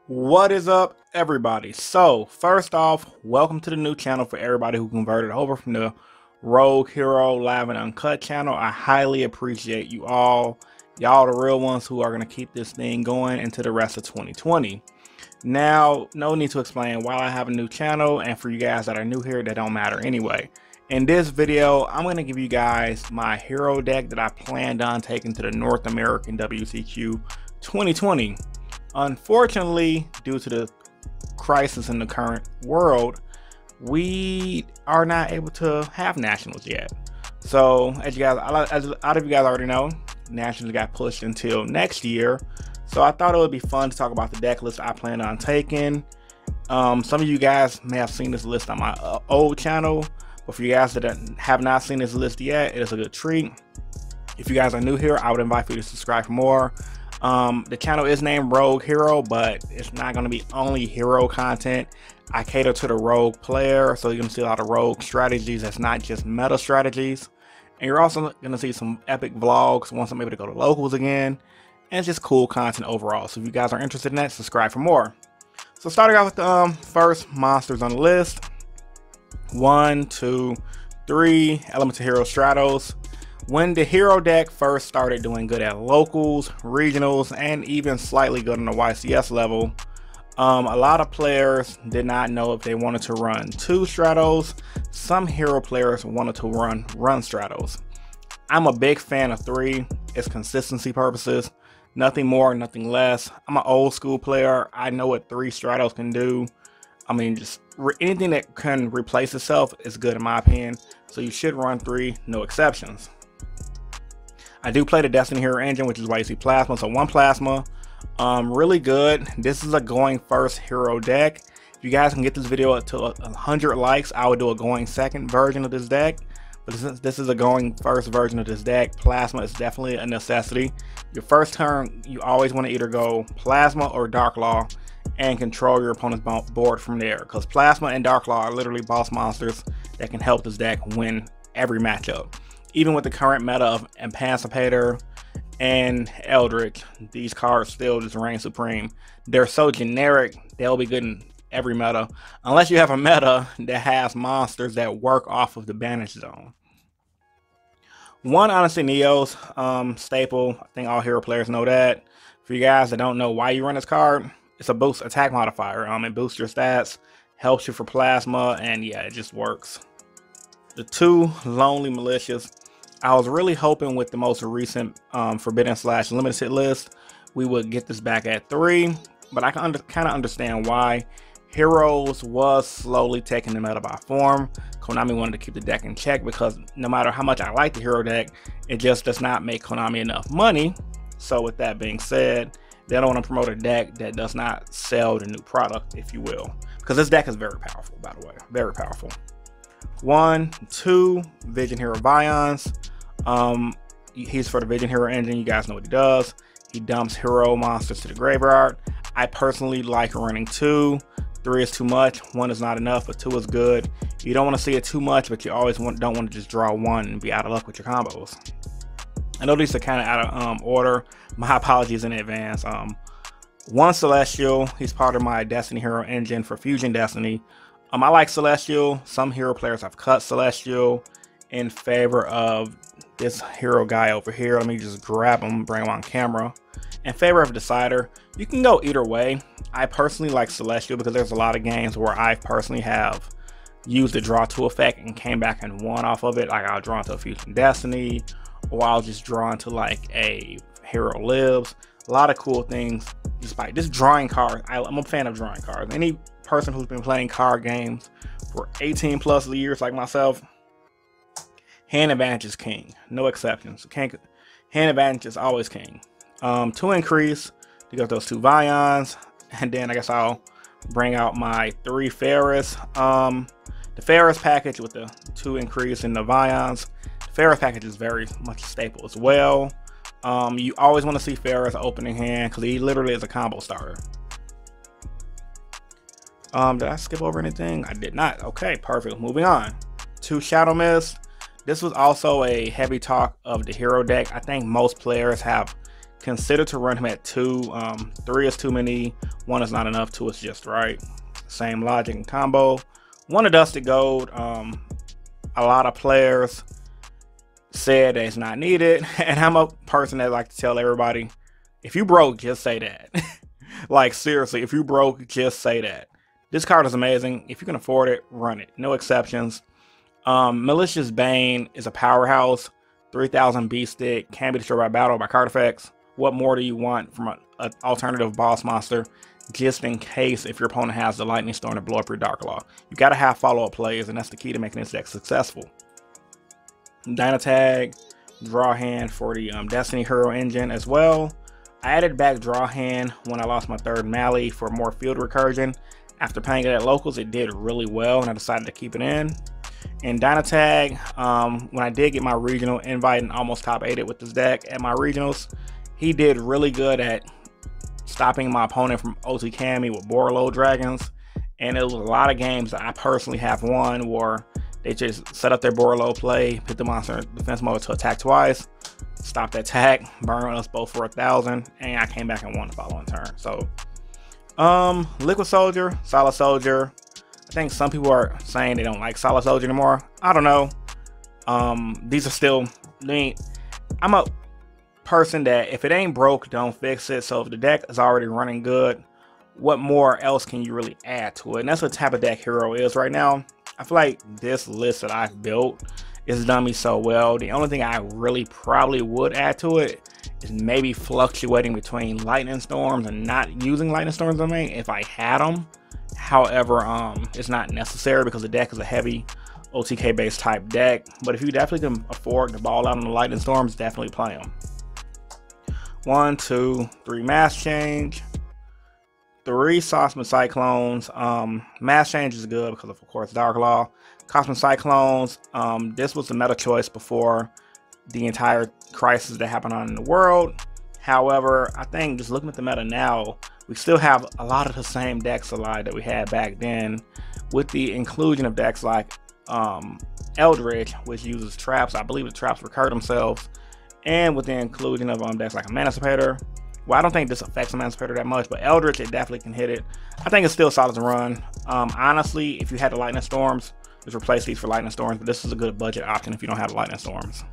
What is up, everybody? So, first off, welcome to the new channel for everybody who converted over from the Rogue Hero Live and Uncut channel. I highly appreciate you all. Y'all the real ones who are going to keep this thing going into the rest of 2020. Now, no need to explain why I have a new channel, and for you guys that are new here, that don't matter anyway. In this video, I'm going to give you guys my hero deck that I planned on taking to the North American WCQ 2020. Unfortunately, due to the crisis in the current world, we are not able to have nationals yet. So, as a lot of you guys already know, nationals got pushed until next year. So I thought it would be fun to talk about the deck list I plan on taking. Some of you guys may have seen this list on my old channel, but for you guys that have not seen this list yet, it is a good treat. If you guys are new here, I would invite you to subscribe for more. The channel is named Rogue Hero, but it's not going to be only hero content. I cater to the rogue player, so you're going to see a lot of rogue strategies that's not just meta strategies. And you're also going to see some epic vlogs once I'm able to go to locals again. And it's just cool content overall. So if you guys are interested in that, subscribe for more. So starting out with the first monsters on the list. 1, 2, 3 Elemental Hero Stratos. When the hero deck first started doing good at locals, regionals, and even slightly good on the YCS level, a lot of players did not know if they wanted to run 2 Stratos. Some hero players wanted to run Stratos. I'm a big fan of 3. It's consistency purposes. Nothing more, nothing less. I'm an old school player. I know what 3 Stratos can do. I mean, just anything that can replace itself is good in my opinion. So you should run 3, no exceptions. I do play the Destiny Hero engine, which is why you see Plasma. So 1 Plasma, really good. This is a going first hero deck. If you guys can get this video to 100 likes, I would do a going second version of this deck. But since this is a going first version of this deck, Plasma is definitely a necessity. Your first turn, you always want to either go Plasma or Dark Law and control your opponent's board from there. Because Plasma and Dark Law are literally boss monsters that can help this deck win every matchup. Even with the current meta of Emancipator and Eldritch, these cards still just reign supreme. They're so generic, they'll be good in every meta, unless you have a meta that has monsters that work off of the Banish Zone. 1 Honestly Neos, staple. I think all hero players know that. For you guys that don't know why you run this card, it's a boost attack modifier. It boosts your stats, helps you for Plasma, and yeah, it just works. The 2 Lonely Militias. I was really hoping with the most recent Forbidden/Limited list, we would get this back at 3, but I can kind of understand why. Heroes was slowly taking the meta by form. Konami wanted to keep the deck in check because no matter how much I like the hero deck, it just does not make Konami enough money. So with that being said, they don't want to promote a deck that does not sell the new product, if you will. Because this deck is very powerful, by the way. Very powerful. 1, 2 Vision Hero Vions. He's for the Vision Hero engine. You guys know what he does. He dumps hero monsters to the graveyard. I personally like running 2. 3 is too much, 1 is not enough, but 2 is good. You don't want to see it too much, but you always don't want to just draw 1 and be out of luck with your combos. I know these are kind of out of order. My apologies in advance. 1 Celestial, he's part of my Destiny Hero engine for Fusion Destiny. I like Celestial. Some hero players have cut Celestial in favor of this hero guy over here. Let me just grab him, bring him on camera. In favor of Decider. You can go either way. I personally like Celestial because there's a lot of games where I personally have used the draw 2 effect and came back and won off of it. Like I'll draw into a Fusion Destiny, or I'll just draw into like a Hero Lives. A lot of cool things just by just drawing cards. I'm a fan of drawing cards. Any person who's been playing card games for 18 plus years like myself, hand advantage is king. No exceptions. Hand advantage is always king. 2 increase to get those 2 Vions, and then I guess I'll bring out my 3 Ferris. The Ferris package with the 2 increase in the Vions. The Ferris package is very much a staple as well. You always want to see Ferris opening hand because he literally is a combo starter. Did I skip over anything? I did not. Okay, perfect. Moving on to Shadow Mist. This was also a heavy talk of the hero deck. I think most players have consider to run him at 2. 3 is too many, 1 is not enough, 2 is just right. Same logic and combo. 1 of Dusted Gold. A lot of players said that it's not needed, and I'm a person that like to tell everybody, if you broke, just say that. Like, seriously, if you broke, just say that. This card is amazing. If you can afford it, run it. No exceptions. Malicious Bane is a powerhouse. 3000 beast stick, can be destroyed by battle by card effects. What more do you want from an alternative boss monster? Just in case if your opponent has the Lightning Storm to blow up your Dark Claw. You gotta have follow-up plays, and that's the key to making this deck successful. Dynatag, draw hand for the Destiny Hero engine as well. I added back draw hand when I lost my 3rd Mally for more field recursion. After playing it at locals, it did really well, and I decided to keep it in. And Dynatag, when I did get my regional invite and almost top 8'd with this deck at my regionals, he did really good at stopping my opponent from OTKing me with Borreload Dragons. And it was a lot of games that I personally have won where they just set up their Borreload play, put the monster in defense mode to attack twice, stop the attack, burn us both for 1,000, and I came back and won the following turn. So, Liquid Soldier, Solid Soldier. I think some people are saying they don't like Solid Soldier anymore. I don't know. These are still, I'm a person that if it ain't broke, don't fix it. So if the deck is already running good, what more else can you really add to it? And that's what type of deck Hero is right now. I feel like this list that I've built is done me so well. The only thing I really probably would add to it is maybe fluctuating between Lightning Storms and not using Lightning Storms on me if I had them. However, it's not necessary because the deck is a heavy OTK based type deck. But if you definitely can afford to ball out on the Lightning Storms, definitely play them. 1, 2, 3 Mass Change. 3 Cosmic Cyclones. Mass Change is good because of course Dark Law. Cosmic Cyclones, this was the meta choice before the entire crisis that happened on in the world. However, I think just looking at the meta now, we still have a lot of the same decks alive that we had back then, with the inclusion of decks like Eldritch, which uses traps. I believe the traps recur themselves, and with the inclusion of decks like Emancipator. Well, I don't think this affects Emancipator that much, but Eldritch, it definitely can hit it. I think it's still solid to run. Honestly, if you had the Lightning Storms, just replace these for Lightning Storms, but this is a good budget option if you don't have the Lightning Storms.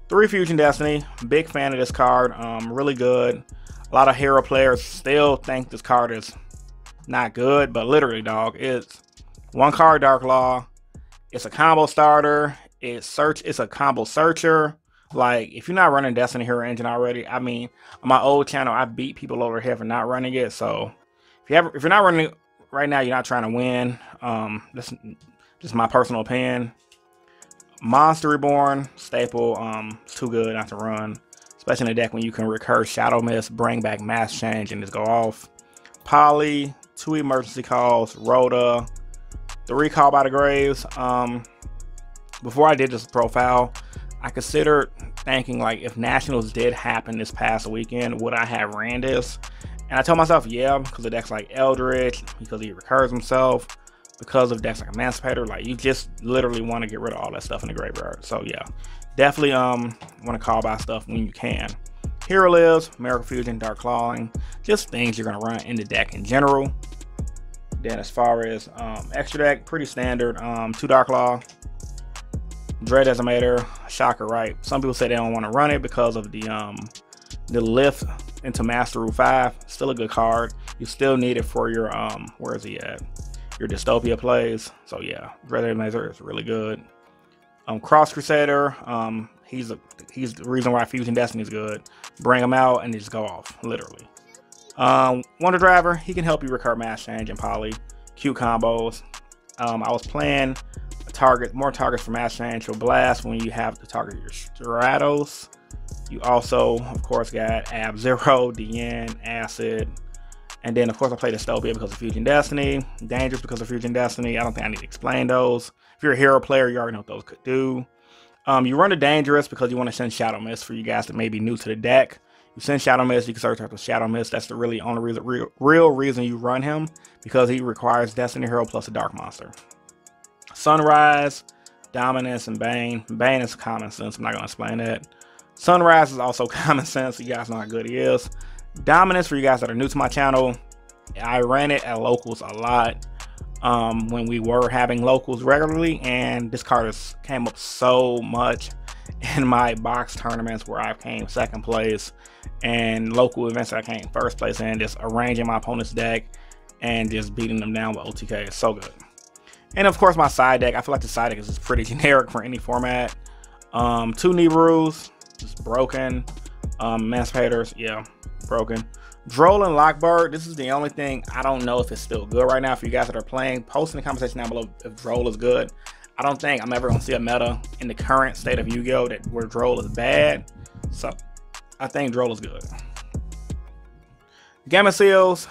3 Fusion Destiny, big fan of this card, really good. A lot of Hero players still think this card is not good, but literally, dog, it's 1 card Dark Law. It's a combo starter. It's a combo searcher. Like, if you're not running Destiny Hero Engine already, I mean, on my old channel, I beat people over here for not running it. So, if you're not running it right now, you're not trying to win. That's just my personal opinion. Monster Reborn, staple. It's too good not to run, especially in a deck when you can recur Shadow Mist, bring back Mass Change, and just go off. Poly, 2 emergency calls. Rhoda, 3 Call by the Graves. Before I did this profile, I considered thinking, like, if Nationals did happen this past weekend, would I have ran this? And I told myself, yeah, because of decks like Eldritch, because he recurs himself, because of decks like Emancipator. Like, you just literally want to get rid of all that stuff in the graveyard. So yeah, definitely want to call by stuff when you can. Hero Lives, Miracle Fusion, Dark Clawing, just things you're going to run in the deck in general. Then as far as extra deck, pretty standard. 2 Dark Law, Dread Decimator, Shocker, right? Some people say they don't want to run it because of the lift into Master Rule 5. Still a good card. You still need it for your where is he at? Your Dystopia plays. So yeah, Dread Decimator is really good. Cross Crusader, he's the reason why Fusion Destiny is good. Bring him out and just go off, literally. Wonder Driver, he can help you recur Mass Change and Poly. Cute combos. I was playing more targets for Mass Change. So Blast when you have to target your Stratos. You also, of course, got Ab-Zero, Dien, Acid. And then, of course, I played Dystopia because of Fusion Destiny. Dangerous because of Fusion Destiny. I don't think I need to explain those. If you're a Hero player, you already know what those could do. You run the Dangerous because you want to send Shadow Mist for you guys that may be new to the deck. You send Shadow Mist, you can search after Shadow Mist. That's the really only real reason you run him, because he requires Destiny Hero plus a Dark Monster. Sunrise, Dominance, and Bane. Bane is common sense. I'm not going to explain that. Sunrise is also common sense, so you guys know how good he is. Dominance, for you guys that are new to my channel, I ran it at locals a lot when we were having locals regularly, and this card has came up so much in my box tournaments where I came second place, and local events that I came first place in, just arranging my opponent's deck and just beating them down with OTK. It's so good. And of course my side deck, I feel like the side deck is just pretty generic for any format. 2 Nibiru's, just broken. Emancipators, yeah, broken. Droll and Lockbird, this is the only thing I don't know if it's still good right now. For you guys that are playing, post in the comment section down below if Droll is good. I don't think I'm ever gonna see a meta in the current state of Yu-Gi-Oh! Where Droll is bad. So I think Droll is good. Gamma Seals,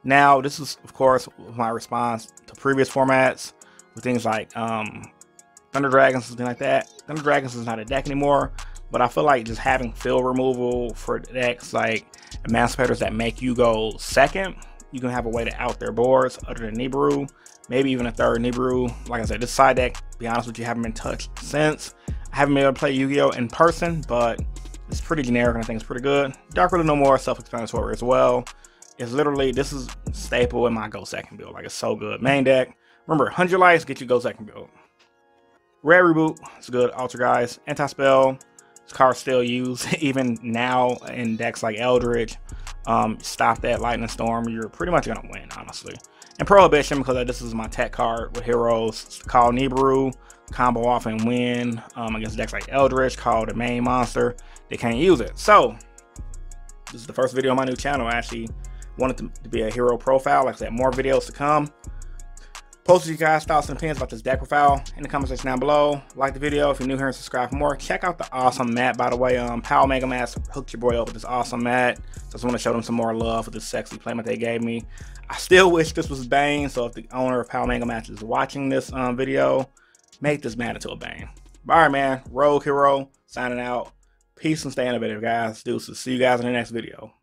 now this is of course my response to previous formats with things like Thunder Dragons, something like that. Thunder Dragons is not a deck anymore, but I feel like just having field removal for decks like Emancipators that make you go second, you can have a way to out their boards other than Nibiru, maybe even a third Nibiru. Like I said, this side deck, to be honest with you, haven't been touched since. I haven't been able to play Yu-Gi-Oh! In person, but it's pretty generic and I think it's pretty good. Dark Riddle No More, self-explanatory as well. It's literally, this is staple in my go second build. Like, it's so good. Main deck, remember, 100 lives get you go second build. Rare Reboot, it's good. Alter Guys, Anti-Spell, this card's still used even now in decks like Eldritch. Stop that Lightning Storm, you're pretty much gonna win, honestly. And Prohibition, because this is my tech card with heroes. Call Nibiru, combo off and win against decks like Eldritch, call the main monster. They can't use it. So this is the first video on my new channel. I actually wanted to be a hero profile. Like I said, more videos to come. Post your guys' thoughts and opinions about this deck profile in the comment section down below. Like the video if you're new here and subscribe for more. Check out the awesome mat, by the way. Pal Mega Mats hooked your boy up with this awesome mat. So I just want to show them some more love for this sexy playmat they gave me. I still wish this was Bane, so if the owner of Pal Mega Mats is watching this video, make this mat into a Bane. But alright, man. Rogue Hero signing out. Peace and stay innovative, guys. Deuces. See you guys in the next video.